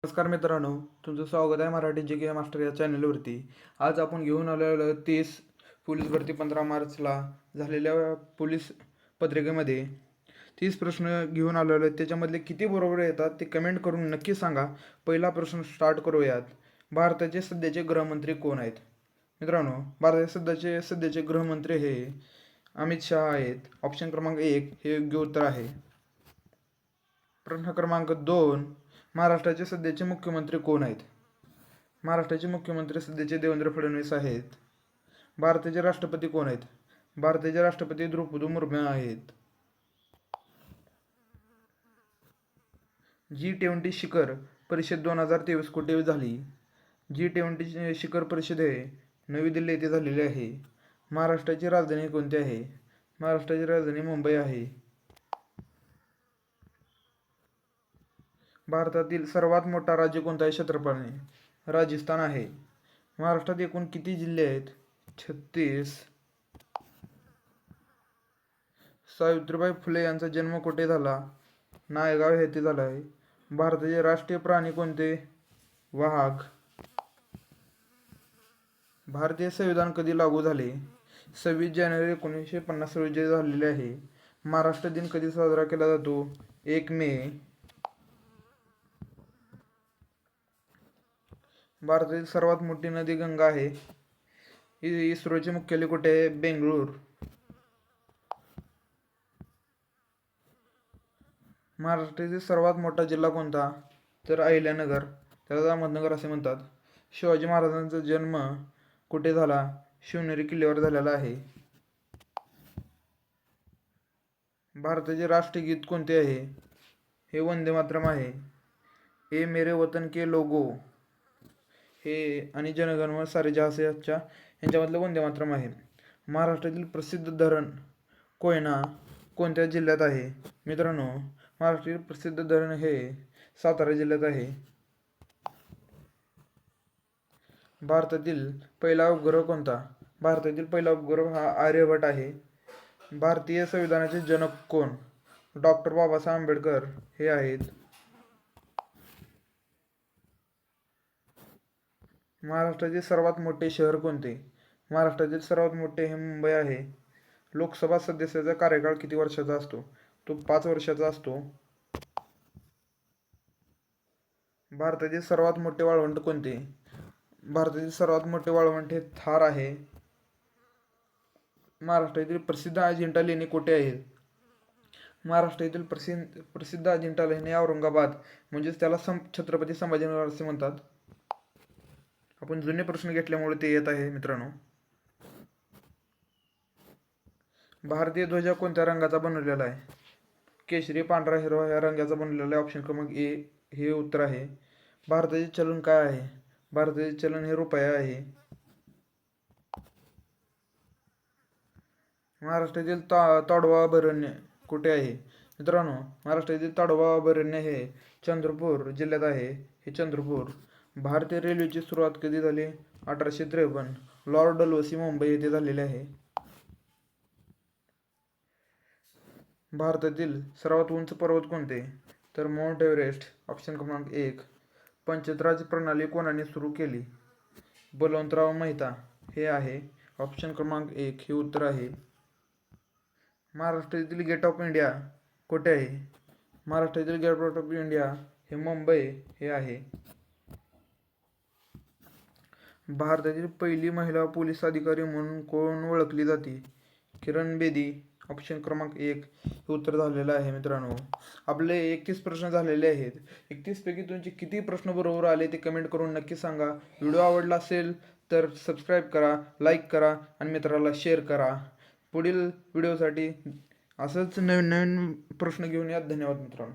नमस्कार मित्रांनो, तुमचं स्वागत आहे मराठी जी के मास्टर या चॅनलवरती. आज आपण घेऊन आलेलो 30 पोलीस भरती 15 मार्चला झालेल्या पोलीस पत्रिकेमध्ये 30 प्रश्न घेऊन आलेलो आहेत. त्याच्यामधले किती बरोबर येतात ते कमेंट करून नक्की सांगा. पहिला प्रश्न स्टार्ट करूयात. भारताचे सध्याचे गृहमंत्री कोण आहेत? मित्रांनो, भारताचे सध्याचे गृहमंत्री हे अमित शहा आहेत. ऑप्शन क्रमांक 1 हे योग्य उत्तर आहे. प्रश्न क्रमांक 2, महाराष्ट्राचे सध्याचे मुख्यमंत्री कोण आहेत? महाराष्ट्राचे मुख्यमंत्री सध्याचे देवेंद्र फडणवीस आहेत. भारताचे राष्ट्रपती कोण आहेत? भारताचे राष्ट्रपती द्रौपदी मुर्मू आहेत. G20 शिखर परिषद 2023 कुठे झाली? G20 शिखर परिषद हे नवी दिल्ली येथे झालेली आहे. महाराष्ट्राची राजधानी कोणती आहे? महाराष्ट्राची राजधानी मुंबई आहे. भारतातील सर्वात मोठा राज्य कोणता आहे क्षेत्रफळाने? राजस्थान आहे. महाराष्ट्रात एकूण किती जिल्हे आहेत? 36. सावित्रीबाई फुले यांचा जन्म कुठे झाला? नायगाव येथे झाला आहे. भारताचे राष्ट्रीय प्राणी कोणते? वाघ. भारतीय संविधान कधी लागू झाले? 26 जानेवारी 1950 रोजी झालेले आहे. महाराष्ट्र दिन कधी साजरा केला जातो? 1 मे. भारतातील सर्वात मोठी नदी गंगा आहे. इस्रोचे मुख्यालय कुठे आहे? बेंगळूर. महाराष्ट्रातील सर्वात मोठा जिल्हा कोणता? तर अहिल्यानगर, त्याला अहमदनगर असे म्हणतात. शिवाजी महाराजांचा जन्म कुठे झाला? शिवनेरी किल्ल्यावर झालेला आहे. भारताचे राष्ट्रगीत कोणते आहे? हे वंदे मातरम आहे. ए मेरे वतन के लोगो हे आणि जनगणमन सारे जहां से अच्छा यांच्यामधलं वंदे मातरम आहे. महाराष्ट्रातील प्रसिद्ध धरण कोयना कोणत्या जिल्ह्यात आहे? मित्रांनो, महाराष्ट्रातील प्रसिद्ध धरण हे सातारा जिल्ह्यात आहे. भारतातील पहिला उपग्रह कोणता? भारतातील पहिला उपग्रह हा आर्यभट्ट आहे. भारतीय संविधानाचे जनक कोण? डॉक्टर बाबासाहेब आंबेडकर हे आहेत. महाराष्ट्रातील सर्वात मोठे शहर कोणते? महाराष्ट्रातील सर्वात मोठे हे मुंबई आहे. लोकसभा सदस्याचा कार्यकाळ किती वर्षाचा असतो? तो 5 वर्षाचा असतो. भारतातील सर्वात मोठे वाळवंट कोणते? भारतातील सर्वात मोठे वाळवंट हे थार आहे. महाराष्ट्रातील प्रसिद्ध अजिंठा लेणी कुठे आहेत? महाराष्ट्रातील प्रसिद्ध अजिंठा लेणी औरंगाबाद, म्हणजेच त्याला छत्रपती संभाजीनगर असे म्हणतात. आपण जुने प्रश्न घेतल्यामुळे ते येत आहे मित्रांनो. भारतीय ध्वज कोणत्या रंगाचा बनवलेला आहे? केशरी, पांढरा, हिरवा या रंगाचा बनवलेला आहे. ऑप्शन क्रमांक ए हे उत्तर आहे. भारताचे चलन काय आहे? भारताचे चलन हे रुपया आहे. महाराष्ट्रातील ताडोबा अभयारण्य कुठे आहे? मित्रांनो, महाराष्ट्रातील ताडोबा अभयारण्य हे चंद्रपूर जिल्ह्यात आहे. हे चंद्रपूर. भारतीय रेल्वेची सुरुवात कधी झाली? 1853. लॉर्ड डलहौसी मुंबई येथे झालेले आहे. भारतातील सर्वात उंच पर्वत कोणते? तर माउंट एव्हरेस्ट. ऑप्शन क्रमांक 1. पंचायत राज प्रणाली कोणाने सुरू केली? बलवंतराव मेहता हे आहे. ऑप्शन क्रमांक 1 हे उत्तर आहे. महाराष्ट्रातील गेट ऑफ इंडिया कुठे आहे? महाराष्ट्रातील गेट ऑफ इंडिया हे मुंबई हे आहे. भारतातील पहिली महिला पोलीस अधिकारी म्हणून कोण ओळखली जाते? किरण बेदी. ऑप्शन क्रमांक 1 हे उत्तर झालेलं आहे. मित्रांनो, आपले 31 प्रश्न झालेले आहेत. 31 पैकी तुमचे किती प्रश्न बरोबर आले ते कमेंट करून नक्की सांगा. व्हिडिओ आवडला असेल तर सबस्क्राईब करा, लाईक करा आणि मित्राला शेअर करा. पुढील व्हिडिओसाठी असंच नवीन नवीन प्रश्न घेऊन या. धन्यवाद मित्रांनो.